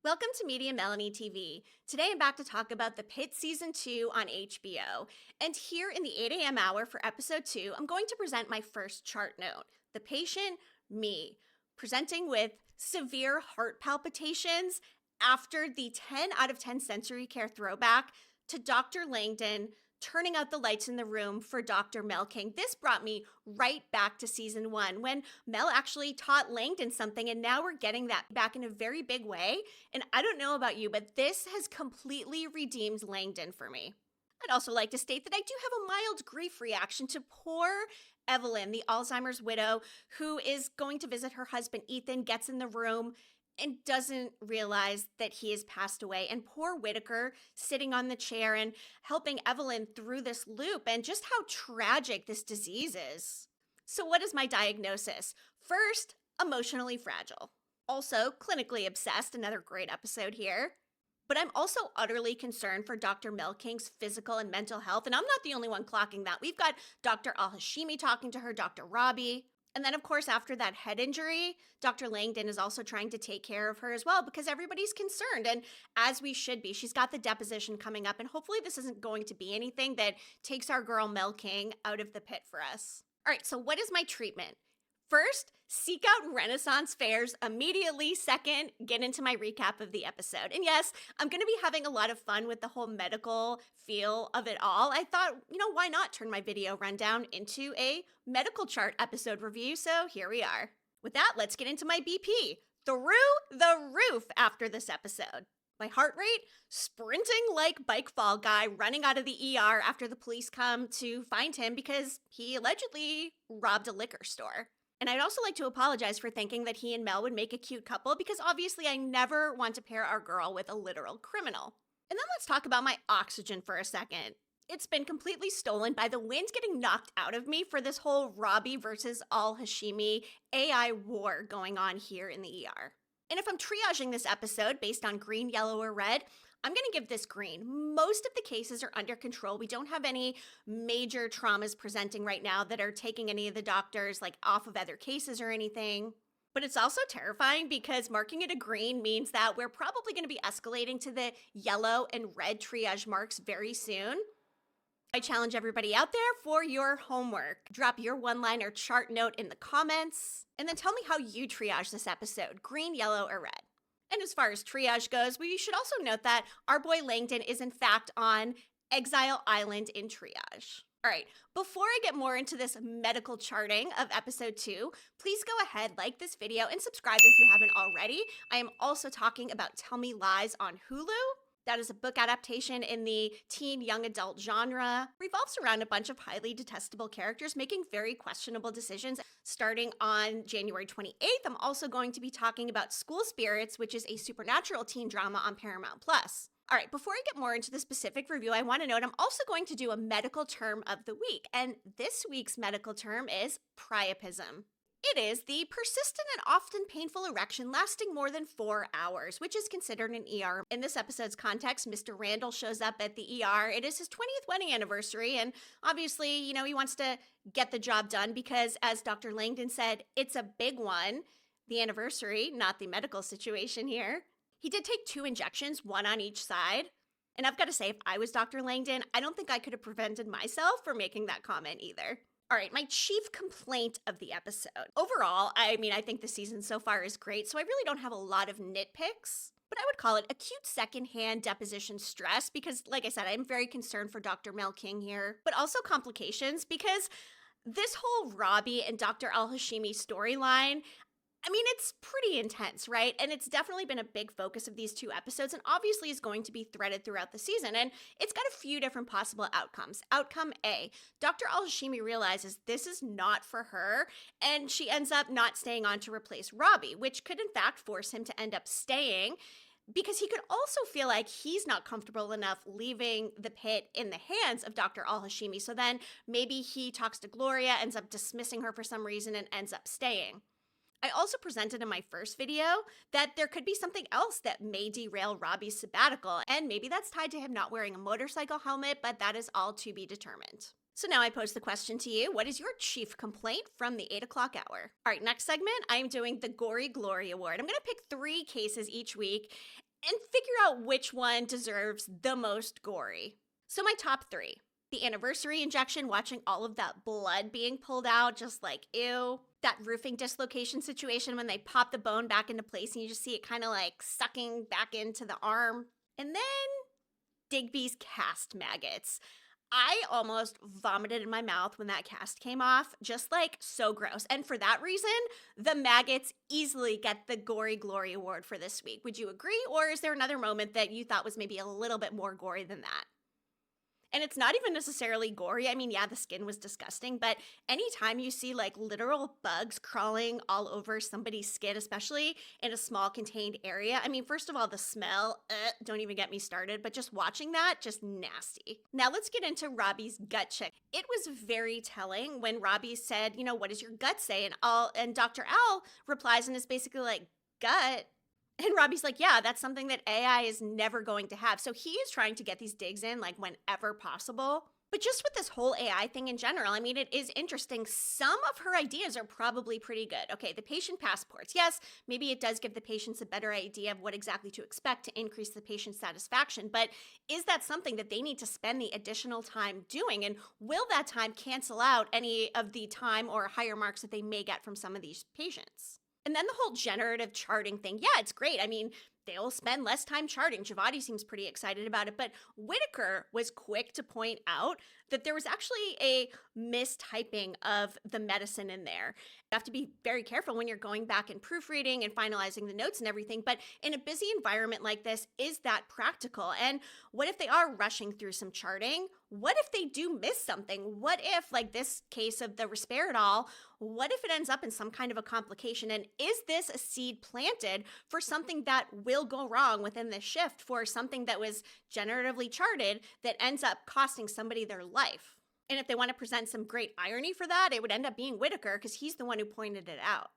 Welcome to Media Melanie TV. Today I'm back to talk about the Pitt Season 2 on HBO. And here in the 8 a.m. hour for Episode 2, I'm going to present my first chart note. The patient, me, presenting with severe heart palpitations after the 10 out of 10 sensory care throwback to Dr. Langdon turning out the lights in the room for Dr. Mel King. This brought me right back to Season 1 when Mel actually taught Langdon something, and now we're getting that back in a very big way. And I don't know about you, but this has completely redeemed Langdon for me. I'd also like to state that I do have a mild grief reaction to poor Evelyn, the Alzheimer's widow, who is going to visit her husband Ethan, gets in the room, and doesn't realize that he has passed away. And poor Whitaker sitting on the chair and helping Evelyn through this loop, and just how tragic this disease is. So what is my diagnosis? First, emotionally fragile. Also, clinically obsessed, another great episode here. But I'm also utterly concerned for Dr. Mel King's physical and mental health, and I'm not the only one clocking that. We've got Dr. Al-Hashimi talking to her, Dr. Robbie. And then, of course, after that head injury, Dr. Langdon is also trying to take care of her as well because everybody's concerned, and as we should be. She's got the deposition coming up, and hopefully this isn't going to be anything that takes our girl Mel King out of the pit for us. All right, so what is my treatment? First, seek out Renaissance fairs immediately. Second, get into my recap of the episode. And yes, I'm going to be having a lot of fun with the whole medical feel of it all. I thought, why not turn my video rundown into a medical chart episode review? So here we are. With that, let's get into my BP. Through the roof after this episode. My heart rate sprinting like bike fall guy running out of the ER after the police come to find him because he allegedly robbed a liquor store. And I'd also like to apologize for thinking that he and Mel would make a cute couple because obviously I never want to pair our girl with a literal criminal. And then let's talk about my oxygen for a second. It's been completely stolen by the wind getting knocked out of me for this whole Robbie versus Al-Hashimi AI war going on here in the ER. And if I'm triaging this episode based on green, yellow, or red, I'm going to give this green. Most of the cases are under control. We don't have any major traumas presenting right now that are taking any of the doctors off of other cases or anything. But it's also terrifying because marking it a green means that we're probably going to be escalating to the yellow and red triage marks very soon. I challenge everybody out there for your homework. Drop your one-liner chart note in the comments, and then tell me how you triage this episode, green, yellow, or red. And as far as triage goes, we should also note that our boy Langdon is in fact on Exile Island in triage. All right, before I get more into this medical charting of episode 2, please go ahead, like this video, and subscribe if you haven't already. I am also talking about Tell Me Lies on Hulu. That is a book adaptation in the teen young adult genre. Revolves around a bunch of highly detestable characters making very questionable decisions. Starting on January 28th, I'm also going to be talking about School Spirits, which is a supernatural teen drama on Paramount+. All right, before I get more into the specific review, I want to note I'm also going to do a medical term of the week. And this week's medical term is priapism. It is the persistent and often painful erection lasting more than 4 hours, which is considered an ER. In this episode's context, Mr. Randall shows up at the ER. It is his 20th wedding anniversary, and obviously, he wants to get the job done because, as Dr. Langdon said, it's a big one. The anniversary, not the medical situation here. He did take 2 injections, 1 on each side. And I've got to say, if I was Dr. Langdon, I don't think I could have prevented myself from making that comment either. All right, my chief complaint of the episode. Overall, I think the season so far is great, so I really don't have a lot of nitpicks, but I would call it acute secondhand deposition stress because, like I said, I'm very concerned for Dr. Mel King here, but also complications because this whole Robbie and Dr. Al-Hashimi storyline, it's pretty intense, right? And it's definitely been a big focus of these 2 episodes and obviously is going to be threaded throughout the season. And it's got a few different possible outcomes. Outcome A, Dr. Al-Hashimi realizes this is not for her and she ends up not staying on to replace Robbie, which could in fact force him to end up staying because he could also feel like he's not comfortable enough leaving the pit in the hands of Dr. Al-Hashimi. So then maybe he talks to Gloria, ends up dismissing her for some reason and ends up staying. I also presented in my first video that there could be something else that may derail Robbie's sabbatical, and maybe that's tied to him not wearing a motorcycle helmet, but that is all to be determined. So now I pose the question to you, what is your chief complaint from the 8 o'clock hour? All right, next segment, I'm doing the Gory Glory Award. I'm going to pick 3 cases each week, and figure out which one deserves the most gory. So my top 3. The anniversary injection, watching all of that blood being pulled out, just like, ew. That roofing dislocation situation when they pop the bone back into place and you just see it kind of like sucking back into the arm. And then Digby's cast maggots. I almost vomited in my mouth when that cast came off, just like so gross. And for that reason, the maggots easily get the Gory Glory Award for this week. Would you agree? Or is there another moment that you thought was maybe a little bit more gory than that? And it's not even necessarily gory. I mean, yeah, the skin was disgusting, but anytime you see like literal bugs crawling all over somebody's skin, especially in a small contained area, I mean, first of all, the smell, don't even get me started, but just watching that, just nasty. Now let's get into Robbie's gut check. It was very telling when Robbie said, you know, what does your gut say? And Dr. Al replies and is basically like, gut? And Robbie's like, yeah, that's something that AI is never going to have. So he is trying to get these digs in like whenever possible. But just with this whole AI thing in general, I mean, it is interesting. Some of her ideas are probably pretty good. Okay, the patient passports. Yes, maybe it does give the patients a better idea of what exactly to expect to increase the patient satisfaction. But is that something that they need to spend the additional time doing? And will that time cancel out any of the time or higher marks that they may get from some of these patients? And then the whole generative charting thing, yeah, it's great. I mean, they'll spend less time charting. Javadi seems pretty excited about it, but Whitaker was quick to point out that there was actually a mistyping of the medicine in there. You have to be very careful when you're going back and proofreading and finalizing the notes and everything, but in a busy environment like this, is that practical? And what if they are rushing through some charting? What if they do miss something? What if, like this case of the risperidol, what if it ends up in some kind of a complication? And is this a seed planted for something that will go wrong within the shift, for something that was generatively charted that ends up costing somebody their life? And if they want to present some great irony for that, it would end up being Whitaker because he's the one who pointed it out.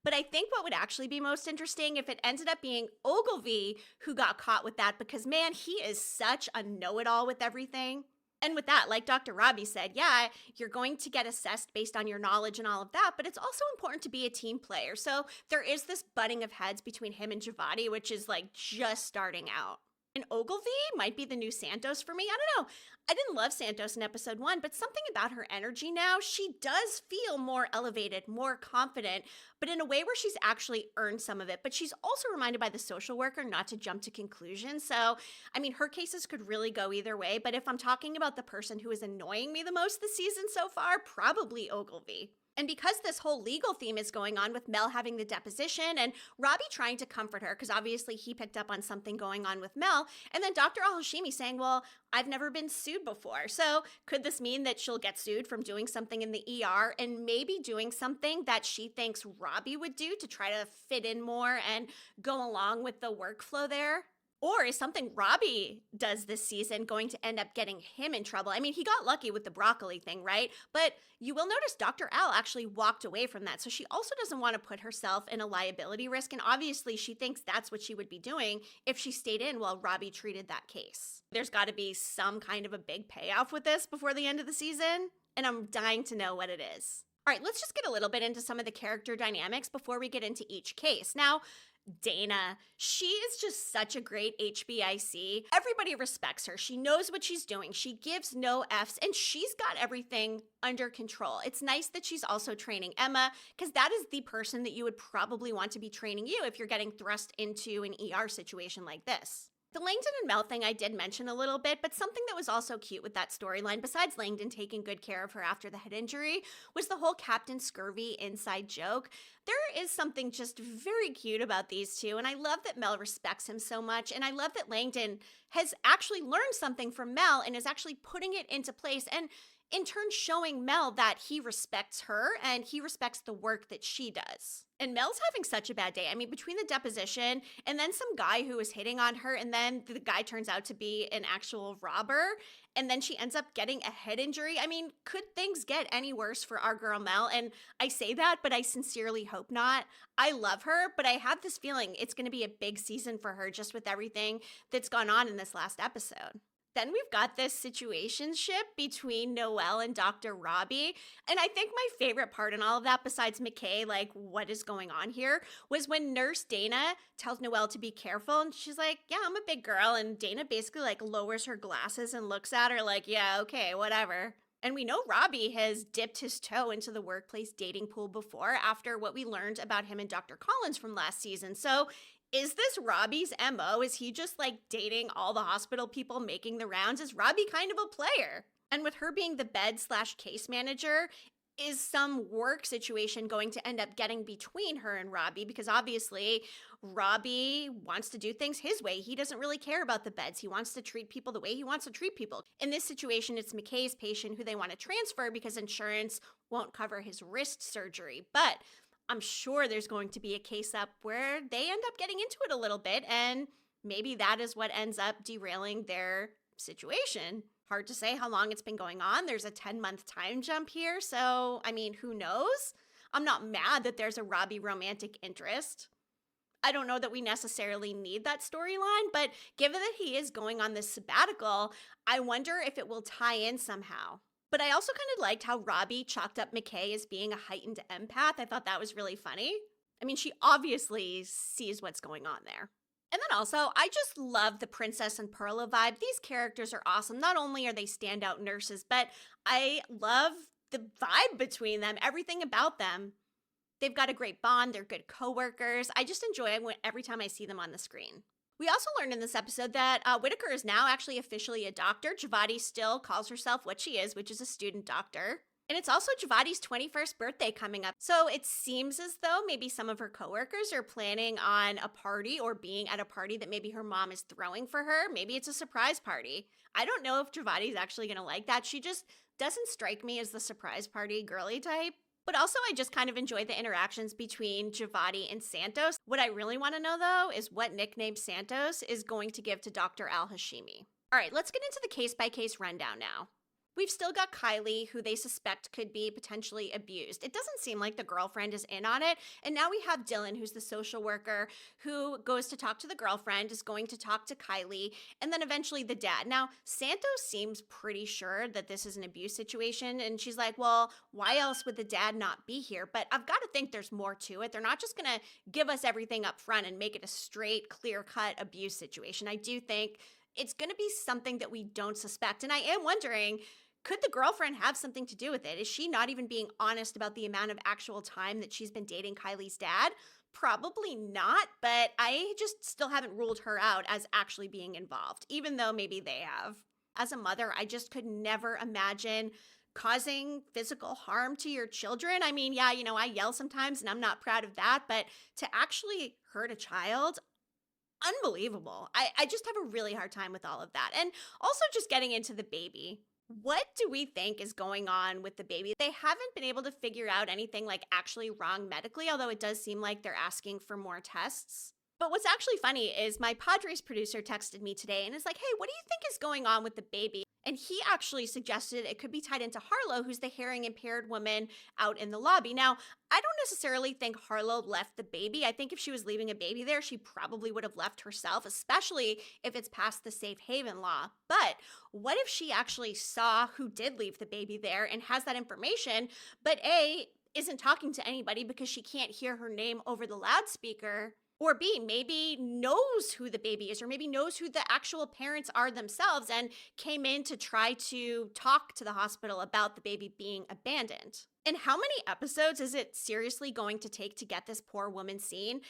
But I think what would actually be most interesting if it ended up being Ogilvy who got caught with that, because man, he is such a know-it-all with everything. And with that, like Dr. Robbie said, yeah, you're going to get assessed based on your knowledge and all of that, but it's also important to be a team player. So there is this butting of heads between him and Javadi, which is like just starting out. And Ogilvy might be the new Santos for me. I don't know. I didn't love Santos in episode 1, but something about her energy now, she does feel more elevated, more confident, but in a way where she's actually earned some of it. But she's also reminded by the social worker not to jump to conclusions. So, I mean, her cases could really go either way. But if I'm talking about the person who is annoying me the most this season so far, probably Ogilvy. And because this whole legal theme is going on with Mel having the deposition and Robbie trying to comfort her, because obviously he picked up on something going on with Mel, and then Dr. Al-Hashimi saying, well, I've never been sued before. So could this mean that she'll get sued from doing something in the ER and maybe doing something that she thinks Robbie would do to try to fit in more and go along with the workflow there? Or is something Robbie does this season going to end up getting him in trouble? I mean, he got lucky with the broccoli thing, right? But you will notice Dr. Al actually walked away from that. So she also doesn't want to put herself in a liability risk. And obviously she thinks that's what she would be doing if she stayed in while Robbie treated that case. There's got to be some kind of a big payoff with this before the end of the season. And I'm dying to know what it is. All right, let's just get a little bit into some of the character dynamics before we get into each case. Now, Dana, she is just such a great HBIC. Everybody respects her. She knows what she's doing. She gives no Fs, and she's got everything under control. It's nice that she's also training Emma, because that is the person that you would probably want to be training you if you're getting thrust into an ER situation like this. The Langdon and Mel thing I did mention a little bit, but something that was also cute with that storyline, besides Langdon taking good care of her after the head injury, was the whole Captain Scurvy inside joke. There is something just very cute about these two, and I love that Mel respects him so much, and I love that Langdon has actually learned something from Mel and is actually putting it into place, and in turn showing Mel that he respects her and he respects the work that she does. And Mel's having such a bad day. I mean, between the deposition and then some guy who was hitting on her, and then the guy turns out to be an actual robber, and then she ends up getting a head injury. I mean, could things get any worse for our girl Mel? And I say that, but I sincerely hope not. I love her, but I have this feeling it's going to be a big season for her just with everything that's gone on in this last episode. Then we've got this situationship between Noelle and Dr. Robbie. And I think my favorite part in all of that, besides McKay, like, what is going on here, was when Nurse Dana tells Noelle to be careful. And she's like, yeah, I'm a big girl. And Dana basically, like, lowers her glasses and looks at her like, yeah, okay, whatever. And we know Robbie has dipped his toe into the workplace dating pool before after what we learned about him and Dr. Collins from last season. So is this Robbie's MO? Is he just like dating all the hospital people making the rounds? Is Robbie kind of a player? And with her being the bed/case manager, is some work situation going to end up getting between her and Robbie? Because obviously Robbie wants to do things his way. He doesn't really care about the beds. He wants to treat people the way he wants to treat people. In this situation, it's McKay's patient who they want to transfer because insurance won't cover his wrist surgery. But I'm sure there's going to be a case up where they end up getting into it a little bit, and maybe that is what ends up derailing their situation. Hard to say how long it's been going on. There's a 10-month time jump here, so, I mean, who knows? I'm not mad that there's a Robbie romantic interest. I don't know that we necessarily need that storyline, but given that he is going on this sabbatical, I wonder if it will tie in somehow. But I also kind of liked how Robbie chalked up McKay as being a heightened empath. I thought that was really funny. I mean, she obviously sees what's going on there. And then also, I just love the Princess and Perla vibe. These characters are awesome. Not only are they standout nurses, but I love the vibe between them, everything about them. They've got a great bond. They're good coworkers. I just enjoy it every time I see them on the screen. We also learned in this episode that Whitaker is now actually officially a doctor. Javati still calls herself what she is, which is a student doctor. And it's also Javati's 21st birthday coming up. So it seems as though maybe some of her coworkers are planning on a party or being at a party that maybe her mom is throwing for her. Maybe it's a surprise party. I don't know if Javati's actually going to like that. She just doesn't strike me as the surprise party girly type. But also, I just kind of enjoy the interactions between Javati and Santos. What I really want to know, though, is what nickname Santos is going to give to Dr. Al-Hashimi. All right, let's get into the case-by-case rundown now. We've still got Kylie, who they suspect could be potentially abused. It doesn't seem like the girlfriend is in on it. And now we have Dylan, who's the social worker, who goes to talk to the girlfriend, is going to talk to Kylie, and then eventually the dad. Now, Santos seems pretty sure that this is an abuse situation, and she's like, well, why else would the dad not be here? But I've got to think there's more to it. They're not just going to give us everything up front and make it a straight, clear-cut abuse situation. I do think it's going to be something that we don't suspect. And I am wondering, could the girlfriend have something to do with it? Is she not even being honest about the amount of actual time that she's been dating Kylie's dad? Probably not, but I just still haven't ruled her out as actually being involved, even though maybe they have. As a mother, I just could never imagine causing physical harm to your children. I mean, yeah, I yell sometimes and I'm not proud of that, but to actually hurt a child, unbelievable. I just have a really hard time with all of that. And also just getting into the baby. What do we think is going on with the baby? They haven't been able to figure out anything like actually wrong medically, although it does seem like they're asking for more tests. But what's actually funny is my Padres producer texted me today and is like, hey, what do you think is going on with the baby? And he actually suggested it could be tied into Harlow, who's the hearing impaired woman out in the lobby. Now, I don't necessarily think Harlow left the baby. I think if she was leaving a baby there, she probably would have left herself, especially if it's past the safe haven law. But what if she actually saw who did leave the baby there and has that information, but A, isn't talking to anybody because she can't hear her name over the loudspeaker? Or B, maybe knows who the baby is, or maybe knows who the actual parents are themselves and came in to try to talk to the hospital about the baby being abandoned. And how many episodes is it seriously going to take to get this poor woman seen?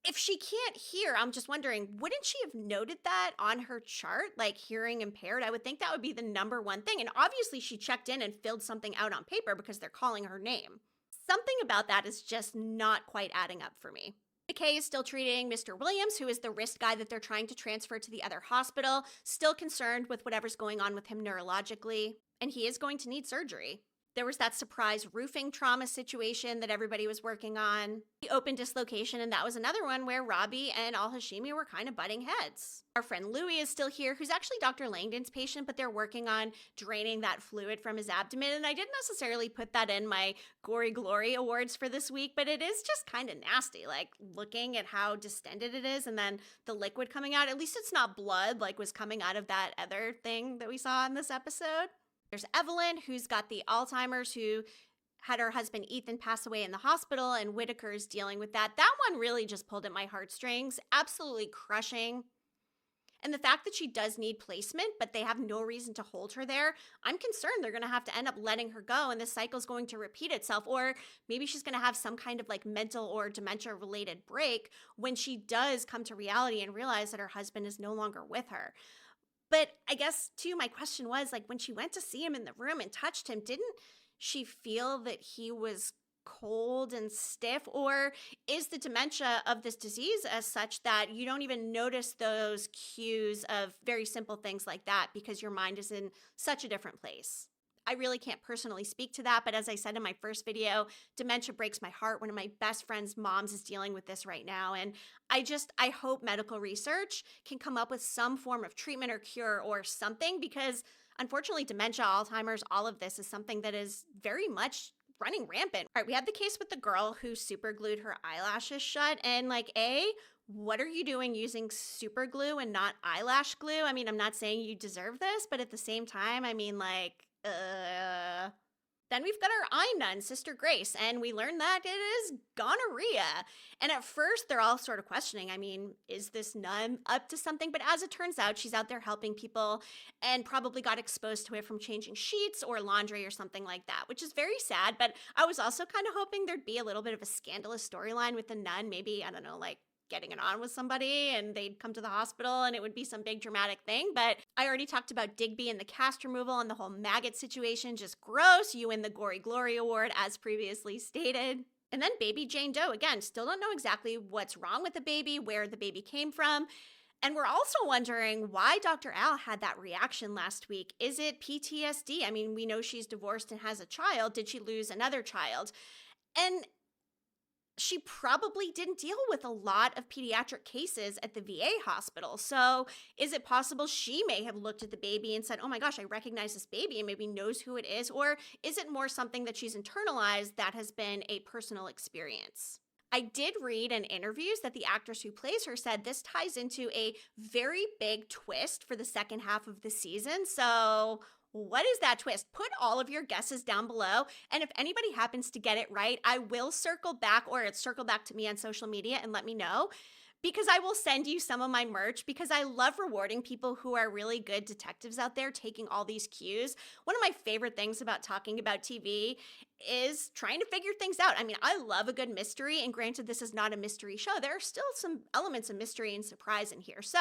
If she can't hear, I'm just wondering, wouldn't she have noted that on her chart, like hearing impaired? I would think that would be the number one thing. And obviously she checked in and filled something out on paper because they're calling her name. Something about that is just not quite adding up for me. McKay is still treating Mr. Williams, who is the wrist guy that they're trying to transfer to the other hospital, still concerned with whatever's going on with him neurologically, and he is going to need surgery. There was that surprise roofing trauma situation that everybody was working on. The open dislocation, and that was another one where Robbie and Al-Hashimi were kind of butting heads. Our friend Louie is still here, who's actually Dr. Langdon's patient, but they're working on draining that fluid from his abdomen, and I didn't necessarily put that in my Gory Glory awards for this week, but it is just kind of nasty, like looking at how distended it is and then the liquid coming out. At least it's not blood like was coming out of that other thing that we saw in this episode. There's Evelyn, who's got the Alzheimer's, who had her husband Ethan pass away in the hospital, and Whitaker's dealing with that. That one really just pulled at my heartstrings, absolutely crushing. And the fact that she does need placement, but they have no reason to hold her there, I'm concerned they're going to have to end up letting her go, and this cycle's going to repeat itself. Or maybe she's going to have some kind of like mental or dementia-related break when she does come to reality and realize that her husband is no longer with her. But I guess, too, my question was, like, when she went to see him in the room and touched him, didn't she feel that he was cold and stiff? Or is the dementia of this disease as such that you don't even notice those cues of very simple things like that because your mind is in such a different place? I really can't personally speak to that, but as I said in my first video, dementia breaks my heart. One of my best friend's moms is dealing with this right now, and I hope medical research can come up with some form of treatment or cure or something, because unfortunately dementia, Alzheimer's, all of this is something that is very much running rampant. All right, we have the case with the girl who super glued her eyelashes shut, and like, what are you doing using super glue and not eyelash glue? I mean, I'm not saying you deserve this, but at the same time, I mean, like, Then we've got our eye nun, Sister Grace, and we learned that it is gonorrhea. And at first, they're all sort of questioning, I mean, is this nun up to something? But as it turns out, she's out there helping people and probably got exposed to it from changing sheets or laundry or something like that, which is very sad. But I was also kind of hoping there'd be a little bit of a scandalous storyline with the nun, maybe, I don't know, like getting it on with somebody and they'd come to the hospital and it would be some big dramatic thing. But I already talked about Digby and the cast removal and the whole maggot situation. Just gross. You win the Gory Glory Award as previously stated. And then baby Jane Doe, again, still don't know exactly what's wrong with the baby, where the baby came from. And we're also wondering why Dr. Al had that reaction last week. Is it PTSD? I mean, we know she's divorced and has a child. Did she lose another child? And she probably didn't deal with a lot of pediatric cases at the VA hospital. So is it possible she may have looked at the baby and said, oh my gosh, I recognize this baby, and maybe knows who it is? Or is it more something that she's internalized that has been a personal experience? I did read in interviews that the actress who plays her said this ties into a very big twist for the second half of the season. So what is that twist? Put all of your guesses down below. And if anybody happens to get it right, I will circle back, or circle back to me on social media and let me know, because I will send you some of my merch, because I love rewarding people who are really good detectives out there taking all these cues. One of my favorite things about talking about TV is trying to figure things out. I mean, I love a good mystery, and granted, this is not a mystery show. There are still some elements of mystery and surprise in here. So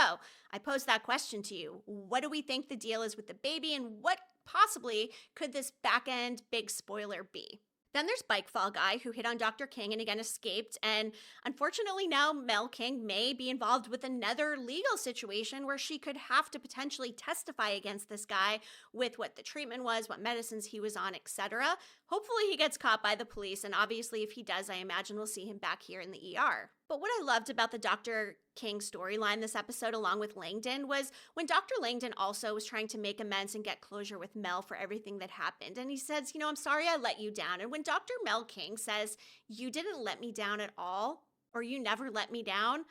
I pose that question to you. What do we think the deal is with the baby, and what possibly could this back end big spoiler be? Then there's Bike Fall Guy, who hit on Dr. King and again escaped. And unfortunately now Mel King may be involved with another legal situation where she could have to potentially testify against this guy with what the treatment was, what medicines he was on, etc. Hopefully he gets caught by the police, and obviously if he does, I imagine we'll see him back here in the ER. But what I loved about the Dr. King storyline this episode, along with Langdon, was when Dr. Langdon also was trying to make amends and get closure with Mel for everything that happened. And he says, I'm sorry I let you down. And when Dr. Mel King says, you didn't let me down at all, or you never let me down,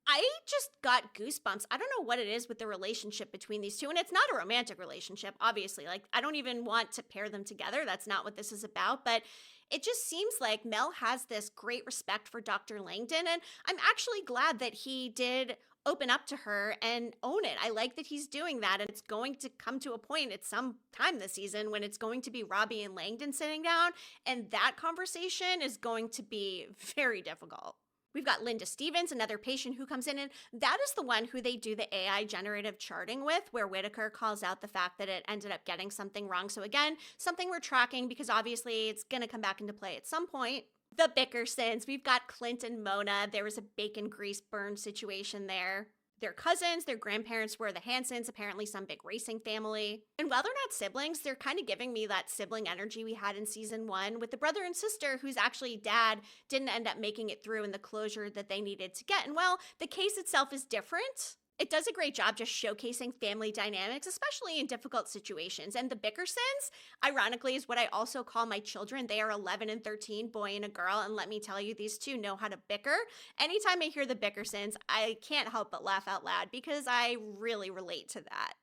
I just got goosebumps. I don't know what it is with the relationship between these two. And it's not a romantic relationship, obviously. Like, I don't even want to pair them together. That's not what this is about. But it just seems like Mel has this great respect for Dr. Langdon. And I'm actually glad that he did open up to her and own it. I like that he's doing that. And it's going to come to a point at some time this season when it's going to be Robbie and Langdon sitting down. And that conversation is going to be very difficult. We've got Linda Stevens, another patient who comes in, and that is the one who they do the AI generative charting with, where Whitaker calls out the fact that it ended up getting something wrong. So again, something we're tracking because obviously it's going to come back into play at some point. The Bickersons, we've got Clint and Mona. There was a bacon grease burn situation there. They're cousins, their grandparents were the Hansons, apparently some big racing family. And while they're not siblings, they're kind of giving me that sibling energy we had in season 1 with the brother and sister whose actually dad didn't end up making it through in the closure that they needed to get. And while the case itself is different, it does a great job just showcasing family dynamics, especially in difficult situations. And the Bickersons, ironically, is what I also call my children. They are 11 and 13, boy and a girl. And let me tell you, these two know how to bicker. Anytime I hear the Bickersons, I can't help but laugh out loud because I really relate to that.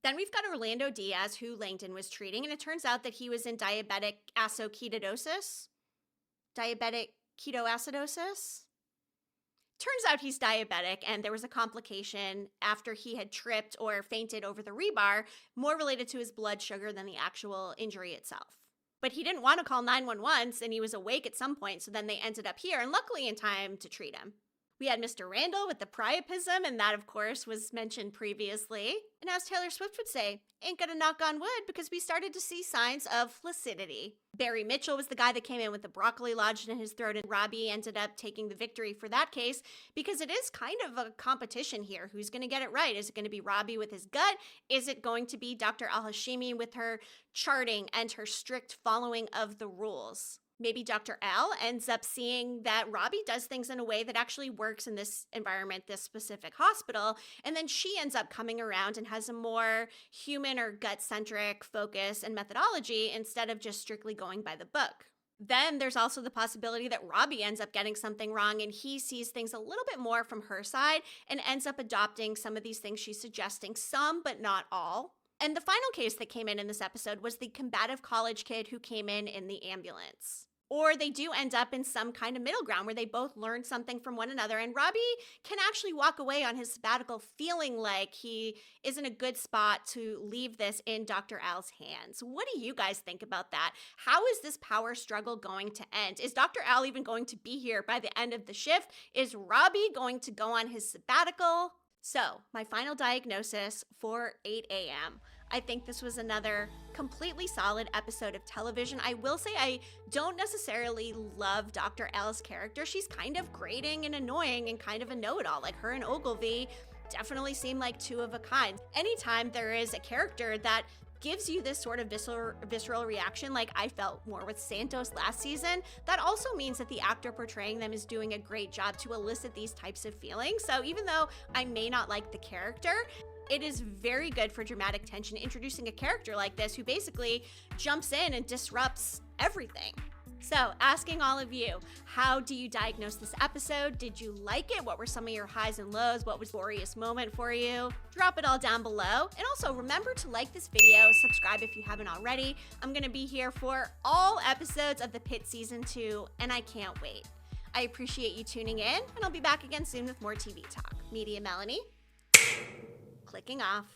Then we've got Orlando Diaz, who Langdon was treating. And it turns out that he was in diabetic ketoacidosis. Diabetic ketoacidosis? Turns out he's diabetic, and there was a complication after he had tripped or fainted over the rebar, more related to his blood sugar than the actual injury itself. But he didn't want to call 911, and he was awake at some point, so then they ended up here, and luckily in time to treat him. We had Mr. Randall with the priapism, and that, of course, was mentioned previously. And as Taylor Swift would say, ain't gonna knock on wood because we started to see signs of flaccidity. Barry Mitchell was the guy that came in with the broccoli lodged in his throat, and Robbie ended up taking the victory for that case because it is kind of a competition here. Who's gonna get it right? Is it gonna be Robbie with his gut? Is it going to be Dr. Al-Hashimi with her charting and her strict following of the rules? Maybe Dr. L ends up seeing that Robbie does things in a way that actually works in this environment, this specific hospital, and then she ends up coming around and has a more human or gut-centric focus and methodology instead of just strictly going by the book. Then there's also the possibility that Robbie ends up getting something wrong and he sees things a little bit more from her side and ends up adopting some of these things she's suggesting, some but not all. And the final case that came in this episode was the combative college kid who came in the ambulance. Or they do end up in some kind of middle ground where they both learn something from one another. And Robbie can actually walk away on his sabbatical feeling like he is in a good spot to leave this in Dr. Al's hands. What do you guys think about that? How is this power struggle going to end? Is Dr. Al even going to be here by the end of the shift? Is Robbie going to go on his sabbatical? So, my final diagnosis for 8 a.m. I think this was another completely solid episode of television. I will say I don't necessarily love Dr. L's character. She's kind of grating and annoying and kind of a know-it-all. Like her and Ogilvy definitely seem like two of a kind. Anytime there is a character that gives you this sort of visceral reaction like I felt more with Santos last season, that also means that the actor portraying them is doing a great job to elicit these types of feelings. So even though I may not like the character, it is very good for dramatic tension introducing a character like this who basically jumps in and disrupts everything. So, asking all of you, how do you diagnose this episode? Did you like it? What were some of your highs and lows? What was the goriest moment for you? Drop it all down below. And also, remember to like this video, subscribe if you haven't already. I'm going to be here for all episodes of the Pitt Season 2, and I can't wait. I appreciate you tuning in, and I'll be back again soon with more TV talk. Media Melanie, clicking off.